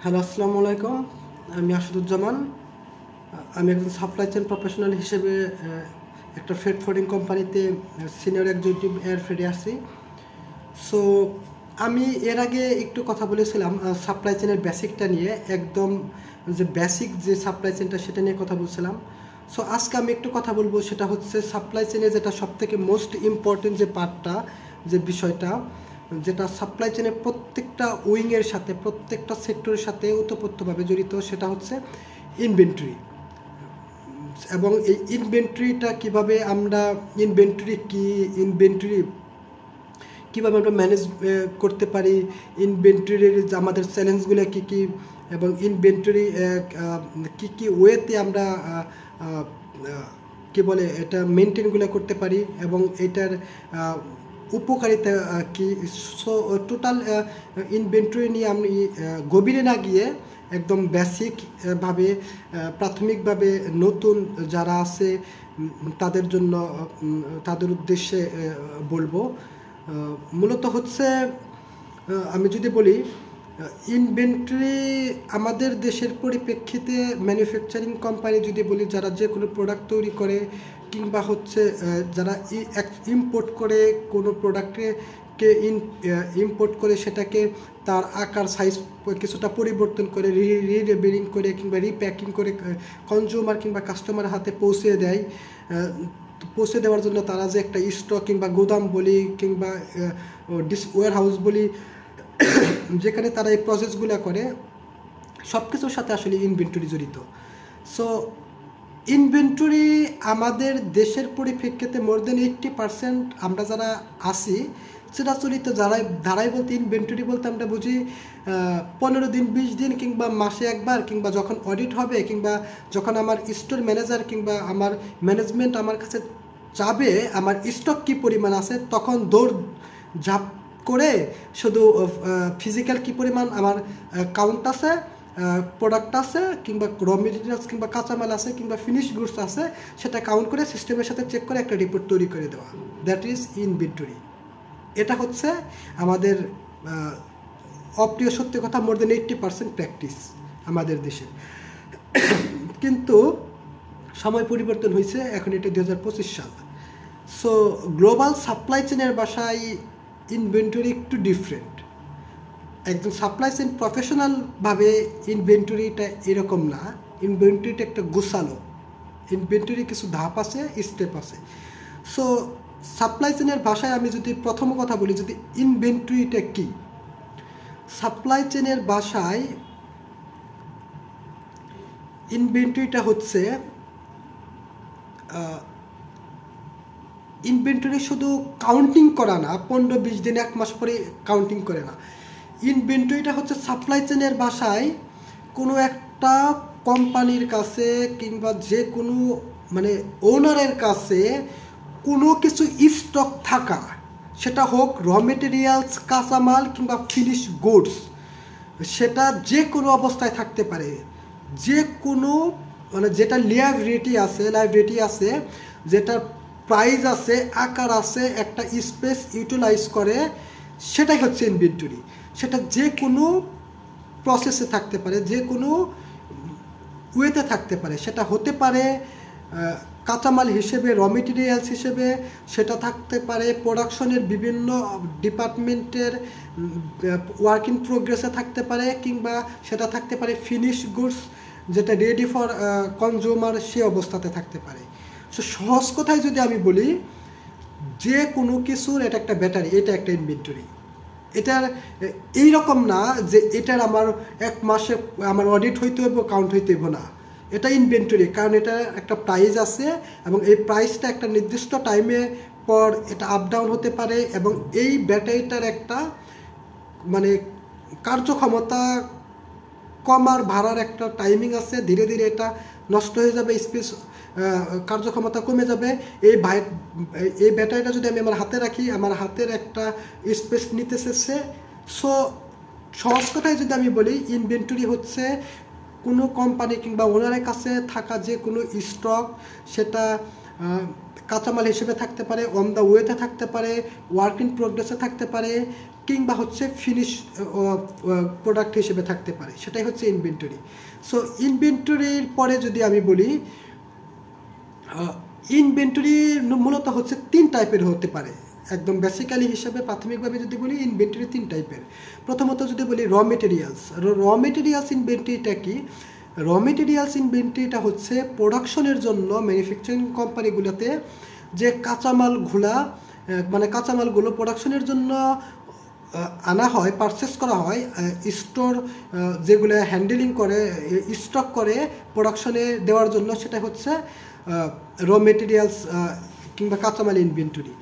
Hello, আসসালামু আলাইকুম। আমি আসাদুজ্জামান। আমি একজন সাপ্লাই চেইন প্রফেশনাল হিসেবে একটা ফ্রেট ফরওয়ার্ডিং কোম্পানিতে সিনিয়র এক্সিকিউটিভ এর ফ্রেডে আছি। সো আমি এর আগে একটু কথা বলেছিলাম সাপ্লাই চেইনের বেসিকটা নিয়ে, একদম যে বেসিক যে সাপ্লাই চেইনটা সেটা নিয়ে কথা বলছিলাম। সো আজকে আমি একটু কথা বলবো, সেটা হচ্ছে সাপ্লাই চেইনে যেটা সবথেকে মোস্ট ইম্পর্টেন্ট যে পার্টটা, যে বিষয়টা, যেটা সাপ্লাই চেইনের প্রত্যেকটা উইংয়ের সাথে, প্রত্যেকটা সেক্টরের সাথে ওতপ্রোতভাবে জড়িত, সেটা হচ্ছে ইনভেন্টরি। এবং এই ইনভেন্টরিটা কীভাবে আমরা, ইনভেন্টরি কীভাবে আমরা ম্যানেজ করতে পারি, ইনভেন্টরির আমাদের চ্যালেঞ্জগুলো কী কী, এবং ইনভেন্টরি কী কী ওয়েতে আমরা কী বলে এটা মেনটেনগুলো করতে পারি, এবং এটার উপকারিতা কি। সো টোটাল ইনভেন্টরি নিয়ে আমি গভীরে না গিয়ে একদম বেসিকভাবে, প্রাথমিকভাবে নতুন যারা আছে তাদের জন্য, তাদের উদ্দেশ্যে বলবো। মূলত হচ্ছে, আমি যদি বলি, ইনভেন্টরি আমাদের দেশের পরিপ্রেক্ষিতে ম্যানুফ্যাকচারিং কোম্পানি যদি বলি, যারা যে কোনো প্রোডাক্ট তৈরি করে, কিংবা হচ্ছে যারা ইম্পোর্ট করে কোনো প্রোডাক্টকে ইম্পোর্ট করে সেটাকে তার আকার সাইজ কিছুটা পরিবর্তন করে, রিলেবেলিং করে কিংবা রিপ্যাকিং করে কনজিউমার কিংবা কাস্টমার হাতে পৌঁছে দেয়। পৌঁছে দেওয়ার জন্য তারা যে একটা স্টক কিংবা গোদাম বলি কিংবা ওয়্যার হাউস বলি, যেখানে তারা এই প্রসেসগুলো করে, সব কিছুর সাথে আসলে ইনভেন্টরি জড়িত। সো ইনভেন্টরি আমাদের দেশের পরিপ্রেক্ষিতে মোর দেন 80% আমরা যারা আসি সেটা চলিত ধারাই বলতে, ইনভেন্টরি বলতে আমরা বুঝি 15 দিন 20 দিন কিংবা মাসে একবার, কিংবা যখন অডিট হবে, কিংবা যখন আমার স্টোর ম্যানেজার কিংবা আমার ম্যানেজমেন্ট আমার কাছে যাবে আমার স্টক কী পরিমাণ আছে, তখন দৌড় ঝাঁপ করে শুধু ফিজিক্যাল কী পরিমাণ আমার কাউন্ট আছে, প্রোডাক্ট আছে, কিংবা র মেটেরিয়ালস কিংবা কাঁচামাল আছে, কিংবা ফিনিশ গুডস আছে, সেটা কাউন্ট করে সিস্টেমের সাথে চেক করে একটা রিপোর্ট তৈরি করে দেওয়া, দ্যাট ইজ ইনভেন্টরি। এটা হচ্ছে আমাদের অপ্রিয় সত্যি কথা, মোর দেন 80% প্র্যাকটিস আমাদের দেশে। কিন্তু সময় পরিবর্তন হয়েছে, এখন এটা 2025 সাল। সো গ্লোবাল সাপ্লাই চেনের বাসায় ইনভেন্টরি একটু ডিফারেন্ট। একজন সাপ্লাই চেইন প্রফেশনালভাবে ইনভেন্টরিটা এরকম না। ইনভেন্টরিটা একটা গোছালো, ইনভেন্টরি কিছু ধাপ আছে, স্টেপ আছে। সো সাপ্লাই চেনের ভাষায় আমি যদি প্রথম কথা বলি, যদি ইনভেন্টরিটা কি, সাপ্লাই চেনের ভাষায় ইনভেন্টরিটা হচ্ছে, ইনভেন্টরি শুধু কাউন্টিং করা না, 15-20 দিন 1 মাস পরে কাউন্টিং করে না। ইনভেন্টরিটা হচ্ছে সাপ্লাই চেনের ভাষায় কোনো একটা কোম্পানির কাছে কিংবা যে কোনো মানে ওনারের কাছে কোনো কিছু স্টক থাকা, সেটা হোক র মেটেরিয়ালস, কাঁচামাল কিংবা ফিনিশ গুডস, সেটা যে কোনো অবস্থায় থাকতে পারে। যে কোনো মানে যেটা লাইব্রেরিটি আছে, যেটার প্রাইস আছে, আকার আছে, একটা স্পেস ইউটিলাইজ করে, সেটাই হচ্ছে ইনভেন্টরি। সেটা যে কোনো প্রসেসে থাকতে পারে, যে কোনো ওয়েতে থাকতে পারে। সেটা হতে পারে কাঁচামাল হিসেবে, র মেটেরিয়ালস হিসেবে, সেটা থাকতে পারে প্রোডাকশনের বিভিন্ন ডিপার্টমেন্টের ওয়ার্ক ইন প্রোগ্রেসে থাকতে পারে, কিংবা সেটা থাকতে পারে ফিনিশ গুডস, যেটা রেডি ফর কনজিউমার সে অবস্থাতে থাকতে পারে। সো সহজ কথায় যদি আমি বলি, যে কোনো কিছুর এটা একটা ব্যাটারি, এটা একটা ইনভেন্টরি। এটার এইরকম না যে এটার আমার 1 মাসে আমার অডিট হইতে হইব, কাউন্ট হইতে হইব না। এটা ইনভেন্টরি, কারণ এটা একটা প্রাইস আছে, এবং এই প্রাইসটা একটা নির্দিষ্ট টাইমে পর এটা আপ ডাউন হতে পারে, এবং এই ব্যাটারিটার একটা মানে কার্যক্ষমতা কমার ভাড়ার একটা টাইমিং আছে। ধীরে ধীরে এটা নষ্ট হয়ে যাবে, স্পেস কার্যক্ষমতা কমে যাবে। এই ব্যাটারিটা যদি আমি আমার হাতে রাখি, আমার হাতের একটা স্পেস নিতেছে সে। সো সহজ কথায় যদি আমি বলি, ইনভেন্টরি হচ্ছে কোনো কোম্পানি কিংবা ওনারের কাছে থাকা যে কোনো স্টক, সেটা কাঁচামাল হিসেবে থাকতে পারে, অন দ্য ওয়েতে থাকতে পারে, ওয়ার্ক ইন প্রোগ্রেসে থাকতে পারে, কিংবা হচ্ছে ফিনিশ প্রোডাক্ট হিসেবে থাকতে পারে, সেটাই হচ্ছে ইনভেন্টরি। সো ইনভেন্টরির পরে যদি আমি বলি, ইনভেন্টরি মূলত হচ্ছে 3 টাইপের হতে পারে। একদম বেসিক্যালি হিসাবে প্রাথমিকভাবে যদি বলি ইনভেন্টরি 3 টাইপের। প্রথমত যদি বলি র মেটেরিয়ালস ইনভেন্টরিটা কি? র মেটেরিয়ালস ইনভেন্টরিটা হচ্ছে প্রোডাকশনের জন্য ম্যানুফ্যাকচারিং কোম্পানিগুলোতে যে কাঁচামালগুলো প্রোডাকশনের জন্য আনা হয়, পারচেস করা হয়, স্টোর যেগুলো হ্যান্ডেলিং করে, স্টক করে প্রোডাকশনে দেওয়ার জন্য, সেটা হচ্ছে র মেটেরিয়ালস কিংবা কাঁচামাল ইনভেন্টরি।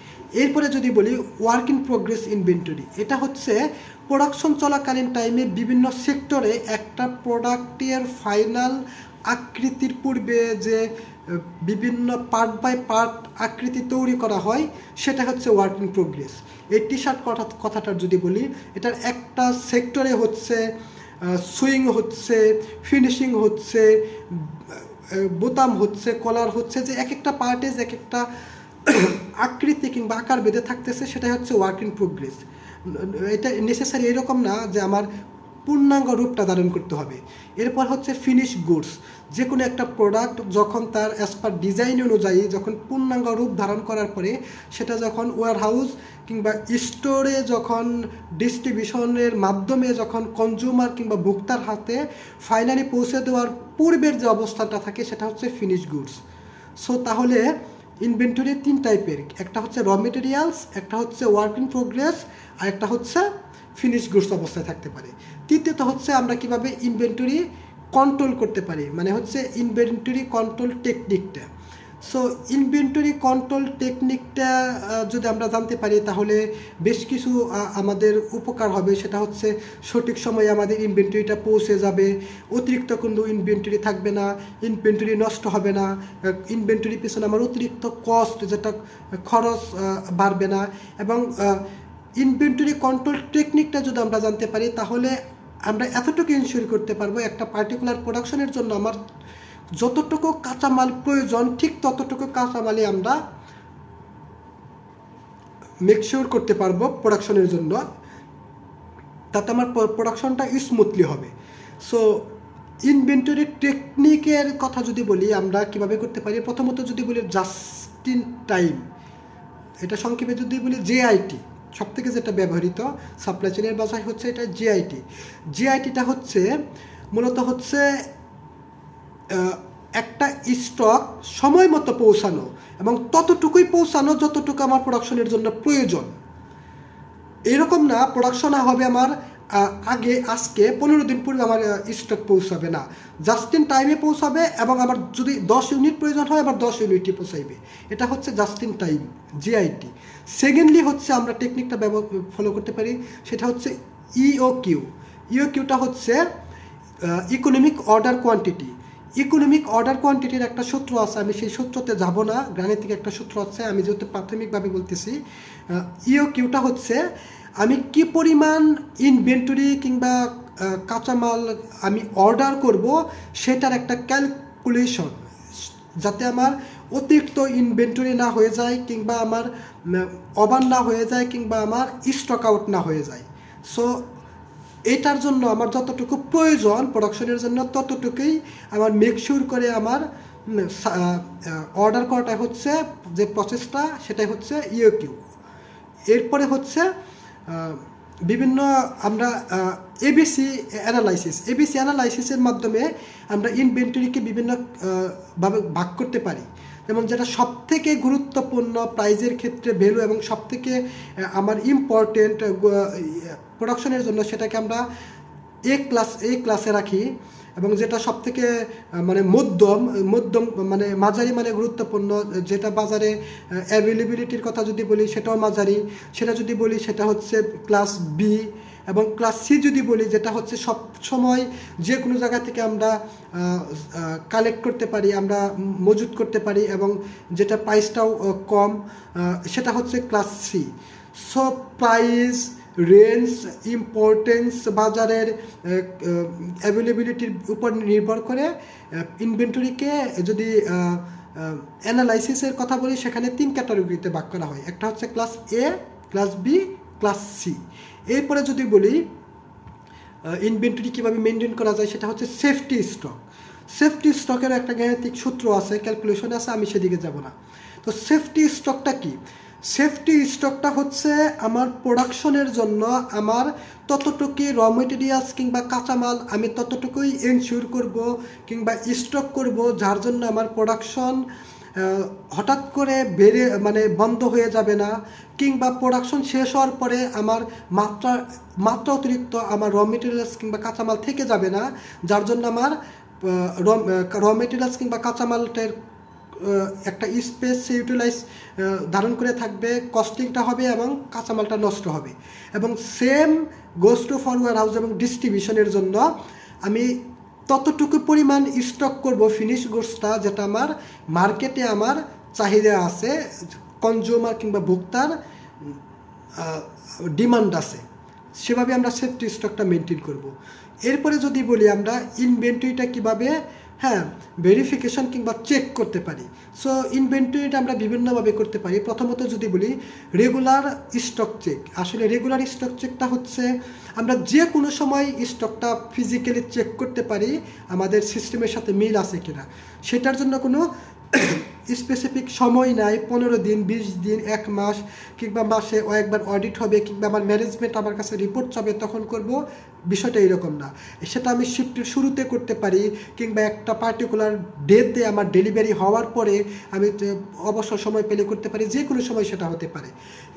এরপরে যদি বলি ওয়ার্ক ইন প্রোগ্রেস ইনভেন্টরি, এটা হচ্ছে প্রোডাকশন চলাকালীন টাইমে বিভিন্ন সেক্টরে একটা প্রোডাক্টের ফাইনাল আকৃতির পূর্বে যে বিভিন্ন পার্ট বাই পার্ট আকৃতি তৈরি করা হয়, সেটা হচ্ছে ওয়ার্ক ইন প্রোগ্রেস। এই টি শার্ট কথাটার যদি বলি, এটার একটা সেক্টরে হচ্ছে সুইং হচ্ছে, ফিনিশিং হচ্ছে, বোতাম হচ্ছে, কলার হচ্ছে, যে এক একটা পার্টে এক একটা আকৃতি কিংবা আকার বেঁধে থাকতেছে, সেটাই হচ্ছে ওয়ার্ক ইন প্রোগ্রেস। এটা নেসেসারি এরকম না যে আমার পূর্ণাঙ্গ রূপটা ধারণ করতে হবে। এরপর হচ্ছে ফিনিশ গুডস, যে কোনো একটা প্রোডাক্ট যখন তার অ্যাজ পার ডিজাইন অনুযায়ী যখন পূর্ণাঙ্গ রূপ ধারণ করার পরে সেটা যখন ওয়্যার হাউস কিংবা স্টোরে যখন ডিস্ট্রিবিউশনের মাধ্যমে যখন কনজিউমার কিংবা ভোক্তার হাতে ফাইনালি পৌঁছে দেওয়ার পূর্বের যে অবস্থাটা থাকে, সেটা হচ্ছে ফিনিশ গুডস। সো তাহলে ইনভেন্টরি 3 টাইপের, একটা হচ্ছে র মেটেরিয়ালস, একটা হচ্ছে ওয়ার্ক ইন প্রোগ্রেস, আর একটা হচ্ছে ফিনিশ গুডস অবস্থায় থাকতে পারে। তৃতীয়ত হচ্ছে আমরা কিভাবে ইনভেন্টরি কন্ট্রোল করতে পারি, মানে হচ্ছে ইনভেন্টরি কন্ট্রোল টেকনিকটা। সো ইনভেন্টরি কন্ট্রোল টেকনিকটা যদি আমরা জানতে পারি তাহলে বেশ কিছু আমাদের উপকার হবে। সেটা হচ্ছে সঠিক সময়ে আমাদের ইনভেন্টরিটা পৌঁছে যাবে, অতিরিক্ত কোনো ইনভেন্টরি থাকবে না, ইনভেন্টরি নষ্ট হবে না, ইনভেন্টরির পেছনে আমার অতিরিক্ত কস্ট যেটা খরচ বাড়বে না। এবং ইনভেন্টরি কন্ট্রোল টেকনিকটা যদি আমরা জানতে পারি তাহলে আমরা এতটুকু ইনশিওর করতে পারবো একটা পার্টিকুলার প্রোডাকশনের জন্য আমার যতটুকু কাঁচামাল প্রয়োজন ঠিক ততটুকু কাঁচামালই আমরা মেকশিওর করতে পারবো প্রোডাকশনের জন্য, তাতে আমার প্রোডাকশনটা স্মুথলি হবে। সো ইনভেন্টরি টেকনিকের কথা যদি বলি আমরা কিভাবে করতে পারি, প্রথমত যদি বলি জাস্ট ইন টাইম, এটা সংক্ষেপে যদি বলি জেআইটি, সব থেকে যেটা ব্যবহৃত সাপ্লাই চেনের ভাষায় হচ্ছে এটা জিআইটিটা হচ্ছে মূলত হচ্ছে একটা স্টক সময় মতো পৌঁছানো এবং ততটুকুই পৌঁছানো যতটুকু আমার প্রোডাকশনের জন্য প্রয়োজন। এরকম না প্রোডাকশন হবে আমার আজকে 15 দিন পূর্বে আমার স্টক পৌঁছাবে না, জাস্ট ইন টাইমে পৌঁছাবে এবং আমার যদি 10 ইউনিট প্রয়োজন হয় আবার 10 ইউনিটই পৌঁছাইবে। এটা হচ্ছে just in time GIT. Secondly হচ্ছে আমরা টেকনিকটা ফলো করতে পারি, সেটা হচ্ছে ইওকিউটা হচ্ছে economic order quantity. Economic order কোয়ান্টিটির একটা সূত্র আছে, আমি সেই সূত্রতে যাব না, গাণিতিক একটা সূত্র আছে, আমি যেহেতু প্রাথমিকভাবে বলতেছি। ইওকিউটা হচ্ছে আমি কি পরিমাণ ইনভেন্টরি কিংবা কাঁচামাল আমি অর্ডার করব সেটার একটা ক্যালকুলেশন, যাতে আমার অতিরিক্ত ইনভেন্টরি না হয়ে যায় কিংবা আমার ওভার না হয়ে যায় কিংবা আমার স্টক আউট না হয়ে যায়। সো এটার জন্য আমার যতটুকু প্রয়োজন প্রোডাকশনের জন্য ততটুকুই আমার মেকশিওর করে আমার অর্ডার করাটা হচ্ছে যে প্রসেসটা, সেটাই হচ্ছে ইওকিউ। এরপরে হচ্ছে বিভিন্ন আমরা এবিসি অ্যানালাইসিসের মাধ্যমে আমরা ইনভেন্টরিকে বিভিন্ন ভাবে ভাগ করতে পারি। যেমন যেটা সবথেকে গুরুত্বপূর্ণ প্রাইজের ক্ষেত্রে ভ্যালু এবং সবথেকে আমার ইম্পর্টেন্ট প্রোডাকশনের জন্য সেটাকে আমরা এ ক্লাসে রাখি, এবং যেটা সবথেকে মানে মধ্যম মানে মাঝারি মানে গুরুত্বপূর্ণ, যেটা বাজারে অ্যাভেলেবিলিটির কথা যদি বলি সেটাও মাঝারি, সেটা যদি বলি সেটা হচ্ছে ক্লাস বি, এবং ক্লাস সি যদি বলি যেটা হচ্ছে সব সময় যে কোনো জায়গা থেকে আমরা কালেক্ট করতে পারি, আমরা মজুত করতে পারি এবং যেটা প্রাইসটাও কম, সেটা হচ্ছে class C. So price, range, importance, বাজারের অ্যাভেলেবিলিটির উপর নির্ভর করে ইনভেন্টরিকে যদি অ্যানালাইসিসের কথা বলি সেখানে 3 ক্যাটাগরিতে ভাগ করা হয়। একটা হচ্ছে ক্লাস এ, ক্লাস বি, ক্লাস সি। এরপরে যদি বলি ইনভেন্টরি কীভাবে মেনটেন করা যায়, সেটা হচ্ছে সেফটি স্টক। সেফটি স্টকের একটা গাণিতিক সূত্র আছে, ক্যালকুলেশন আছে, আমি সেদিকে যাব না। তো সেফটি স্টকটা কি? সেফটি স্টকটা হচ্ছে আমার প্রোডাকশনের জন্য আমার ততটুকুই র মেটেরিয়ালস কিংবা কাঁচামাল আমি ততটুকুই এনশিওর করব কিংবা স্টক করব, যার জন্য আমার প্রোডাকশন হঠাৎ করে বন্ধ হয়ে যাবে না, কিংবা প্রোডাকশন শেষ হওয়ার পরে আমার মাত্রা অতিরিক্ত আমার র মেটেরিয়ালস কিংবা কাঁচামাল থেকে যাবে না, যার জন্য আমার র মেটেরিয়ালস কিংবা কাঁচামালটার একটা স্পেস ইউটিলাইজ ধারণ করে থাকবে, কস্টিংটা হবে এবং কাঁচামালটা নষ্ট হবে। এবং same goes to for warehouse এবং ডিস্ট্রিবিউশনের জন্য আমি ততটুকু পরিমাণ স্টক করব ফিনিশ গুডসটা, যেটা আমার মার্কেটে আমার চাহিদা আছে, কনজিউমার কিংবা ভোক্তার ডিমান্ড আছে, সেভাবে আমরা সেফটি স্টকটা মেনটেন করব। এরপরে যদি বলি আমরা ইনভেন্টরিটা কীভাবে ভেরিফিকেশন কিংবা চেক করতে পারি। সো ইনভেন্টরিটা আমরা বিভিন্নভাবে করতে পারি। প্রথমত যদি বলি রেগুলার স্টক চেক। আসলে রেগুলার স্টক চেকটা হচ্ছে আমরা যে কোনো সময় স্টকটা ফিজিক্যালি চেক করতে পারি আমাদের সিস্টেমের সাথে মিল আছে কিনা। সেটার জন্য কোনো স্পেসিফিক সময় নাই, 15 দিন, 20 দিন, 1 মাস কিংবা মাসে একবার অডিট হবে কিংবা আমার ম্যানেজমেন্ট আমার কাছে রিপোর্ট চাবে তখন করব, বিষয়টা এরকম না। সেটা আমি শিফটের শুরুতে করতে পারি কিংবা একটা পার্টিকুলার ডেতে আমার ডেলিভারি হওয়ার পরে আমি অবসর সময় পেলে করতে পারি, যে কোনো সময় সেটা হতে পারে।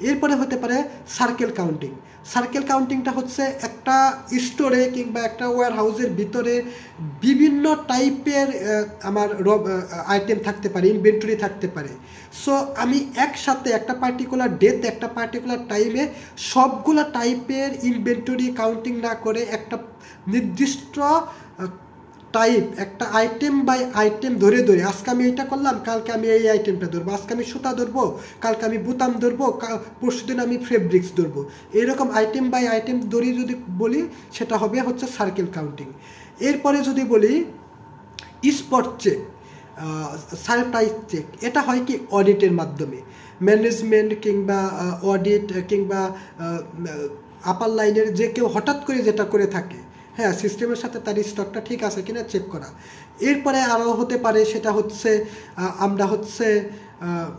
এরপরে হতে পারে সার্কেল কাউন্টিং। সার্কেল কাউন্টিংটা হচ্ছে একটা স্টোরে কিংবা একটা ওয়্যার হাউসের ভিতরে বিভিন্ন টাইপের আমার আইটেম থাকতে পারে, ইনভেন্টরি থাকতে পারে। সো আমি একসাথে একটা পার্টিকুলার ডেতে একটা পার্টিকুলার টাইমে সবগুলো টাইপের ইনভেন্টরি কাউন্টিং না করে একটা নির্দিষ্ট টাইপ, একটা আইটেম বাই আইটেম ধরে ধরে আজকে আমি এইটা করলাম, কালকে আমি এই আইটেমটা ধরবো, আজকে আমি সুতা ধরবো, কালকে আমি বুতাম ধরবো, পরশুদিন আমি ফেব্রিক্স ধরবো, এইরকম আইটেম বাই আইটেম ধরে যদি বলি সেটা হবে হচ্ছে সার্কেল কাউন্টিং। এরপরে যদি বলি স্পট চেক, সারপ্রাইজ চেক, এটা হয় কি অডিটের মাধ্যমে। ম্যানেজমেন্ট কিংবা অডিট কিংবা আপার লাইনের যে কেউ হঠাৎ করে যেটা করে থাকে, সিস্টেমের সাথে তার স্টকটা ঠিক আছে কিনা চেক করা। এরপরে আরও হতে পারে সেটা হচ্ছে আমরা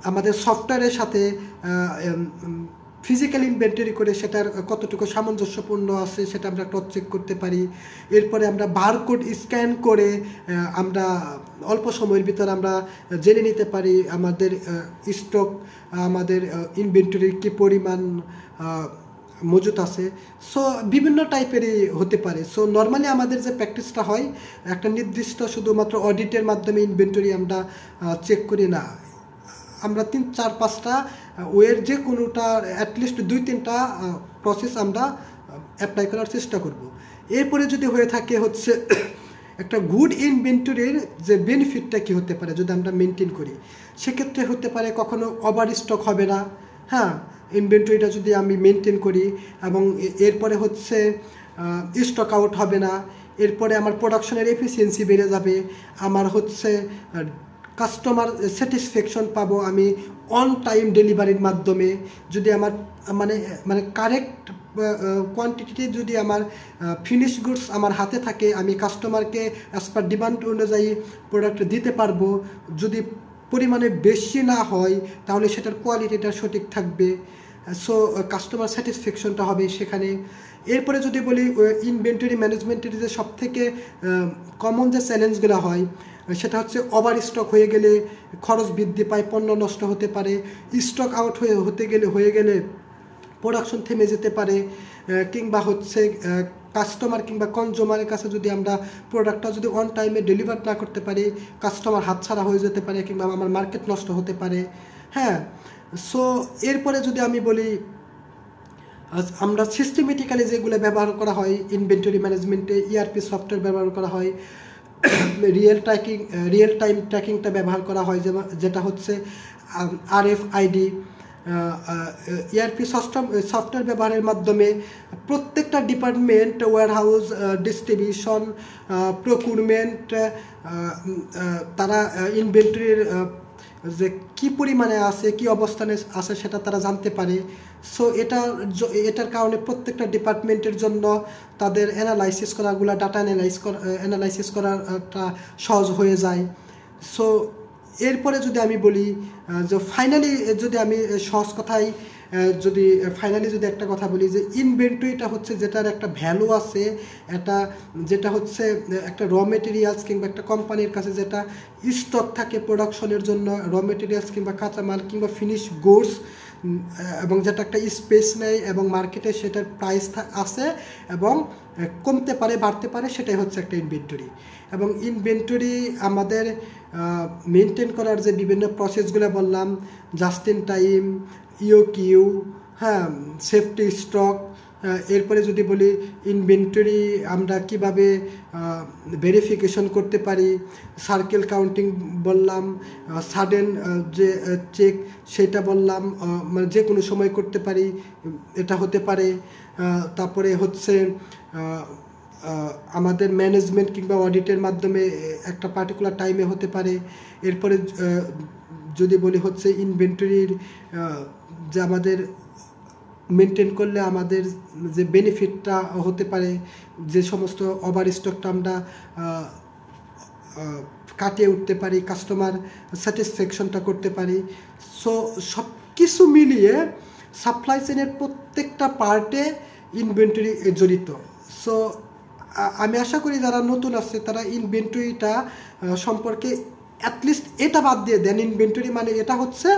আমাদের সফটওয়্যারের সাথে ফিজিক্যাল ইনভেন্টরি করে সেটার কতটুকু সামঞ্জস্যপূর্ণ আছে সেটা আমরা ক্রস চেক করতে পারি। এরপরে আমরা বারকোড স্ক্যান করে আমরা অল্প সময়ের ভিতর আমরা জেনে নিতে পারি আমাদের স্টক, আমাদের ইনভেন্টরির কী পরিমাণ মজুত আছে। সো বিভিন্ন টাইপেরই হতে পারে। সো নর্মালি আমাদের যে প্র্যাকটিসটা হয় একটা নির্দিষ্ট শুধুমাত্র অডিটের মাধ্যমে ইনভেন্টরি আমরা চেক করি না, আমরা 3-4-5টা ওয়ের যে কোনোটা অ্যাটলিস্ট 2-3টা প্রসেস আমরা অ্যাপ্লাই করার চেষ্টা করব। এরপরে যদি হয়ে থাকে হচ্ছে একটা গুড ইনভেন্টরির যে বেনিফিটটা কী হতে পারে যদি আমরা মেনটেন করি, সেক্ষেত্রে হতে পারে কখনো ওভার স্টক হবে না, ইনভেন্টরিটা যদি আমি মেনটেন করি, এবং এরপরে হচ্ছে স্টক আউট হবে না। এরপরে আমার প্রোডাকশনের এফিসিয়েন্সি বেড়ে যাবে, আমার হচ্ছে কাস্টমার স্যাটিসফ্যাকশন পাবো আমি অন টাইম ডেলিভারির মাধ্যমে। যদি আমার মানে কারেক্ট কোয়ান্টিটিতে যদি আমার ফিনিশ গুডস আমার হাতে থাকে, আমি কাস্টমারকে অ্যাজ পার ডিমান্ড অনুযায়ী প্রোডাক্ট দিতে পারবো। যদি পরিমাণে বেশি না হয় তাহলে সেটার কোয়ালিটিটা সঠিক থাকবে। সো কাস্টমার স্যাটিসফ্যাকশনটা হবে সেখানে। এরপরে যদি বলি ইনভেন্টরি ম্যানেজমেন্টের যে সবথেকে কমন যে চ্যালেঞ্জগুলো হয় সেটা হচ্ছে ওভার স্টক হয়ে গেলে খরচ বৃদ্ধি পায়, পণ্য নষ্ট হতে পারে, স্টক আউট হয়ে গেলে প্রোডাকশন থেমে যেতে পারে, কিংবা হচ্ছে কাস্টমার কিংবা কনজিউমারের কাছে যদি আমরা প্রোডাক্টটা যদি অন টাইমে ডেলিভার না করতে পারি কাস্টমার হাতছাড়া হয়ে যেতে পারে কিংবা আমার মার্কেট নষ্ট হতে পারে। সো এরপরে যদি আমি বলি আমরা সিস্টেমেটিক্যালি যেগুলো ব্যবহার করা হয় ইনভেন্টরি ম্যানেজমেন্টে, ইআরপি সফটওয়্যার ব্যবহার করা হয়, রিয়েল টাইম ট্র্যাকিংটা ব্যবহার করা হয়, যেটা হচ্ছে RFID। ইআরপি সফটওয়্যার ব্যবহারের মাধ্যমে প্রত্যেকটা ডিপার্টমেন্ট, ওয়্যারহাউস, ডিস্ট্রিবিউশন, প্রকিউরমেন্ট, তারা ইনভেন্টরির যে কি পরিমাণে আছে, কি অবস্থানে আছে সেটা তারা জানতে পারে। সো এটার কারণে প্রত্যেকটা ডিপার্টমেন্টের জন্য তাদের অ্যানালাইসিস করাগুলো, ডাটা অ্যানালাইসিস করাটা সহজ হয়ে যায়। সো এরপরে যদি আমি বলি যে ফাইনালি যদি আমি সহজ কথায় যদি একটা কথা বলি যে ইনভেন্টরিটা হচ্ছে যেটার একটা ভ্যালু আছে, যেটা হচ্ছে একটা র মেটেরিয়ালস কিংবা একটা কোম্পানির কাছে যেটা স্টক থাকে প্রোডাকশনের জন্য, র মেটেরিয়ালস কিংবা কাঁচামাল কিংবা ফিনিশ গুডস, এবং যেটা একটা স্পেস নেয় এবং মার্কেটে সেটার প্রাইস আছে এবং কমতে পারে বাড়তে পারে, সেটাই হচ্ছে একটা ইনভেন্টরি। এবং ইনভেন্টরি আমাদের মেনটেন করার যে বিভিন্ন প্রসেসগুলো বললাম, জাস্ট ইন টাইম, ইওকিউ, হ্যাঁ, সেফটি স্টক, এরপরে যদি বলি ইনভেন্টরি আমরা কিভাবে ভেরিফিকেশন করতে পারি, সার্কেল কাউন্টিং বললাম, সাডেন যে চেক সেটা বললাম, মানে যে কোনো সময় করতে পারি, এটা হতে পারে। তারপরে হচ্ছে আমাদের ম্যানেজমেন্ট কিংবা অডিটের মাধ্যমে একটা পার্টিকুলার টাইমে হতে পারে। এরপরে যদি বলি হচ্ছে ইনভেন্টরির যে আমাদের মেনটেন করলে আমাদের যে বেনিফিটটা হতে পারে, যে সমস্ত ওভার স্টকটা আমরা কাটিয়ে উঠতে পারি, কাস্টমার স্যাটিসফ্যাকশনটা করতে পারি। সো সব কিছু মিলিয়ে সাপ্লাই চেনের প্রত্যেকটা পার্টে ইনভেন্টরি জড়িত। সো আমি আশা করি যারা নতুন আছে তারা ইনভেন্টরিটা সম্পর্কে অ্যাটলিস্ট এটা বাদ দিয়ে দেন। ইনভেন্টরি মানে এটা হচ্ছে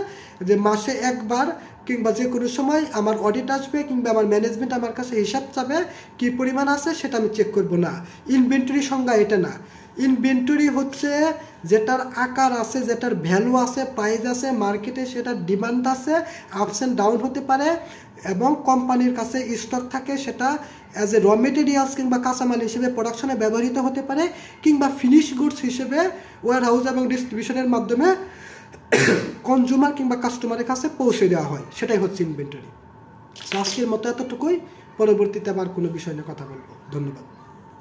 যে মাসে একবার কিংবা যে কোনো সময় আমার অডিট আসবে কিংবা আমার ম্যানেজমেন্ট আমার কাছে হিসাব চাবে কী পরিমাণ আছে সেটা আমি চেক করব না। ইনভেন্টরি সংজ্ঞা এটা না। ইনভেন্টরি হচ্ছে যেটার আকার আছে, যেটার ভ্যালু আছে, প্রাইস আছে, মার্কেটে সেটার ডিমান্ড আছে, আপস অ্যান্ড ডাউন হতে পারে, এবং কোম্পানির কাছে স্টক থাকে, সেটা অ্যাজ এ র মেটেরিয়ালস কিংবা কাঁচামাল হিসেবে প্রোডাকশনে ব্যবহৃত হতে পারে, কিংবা ফিনিশ গুডস হিসেবে ওয়্যার হাউস এবং ডিস্ট্রিবিউশনের মাধ্যমে কনজিউমার কিংবা কাস্টমারের কাছে পৌঁছে দেওয়া হয়, সেটাই হচ্ছে ইনভেন্টরি। আজকের মতো এতটুকুই, পরবর্তীতে আবার কোনো বিষয় নিয়ে কথা বলবো। ধন্যবাদ।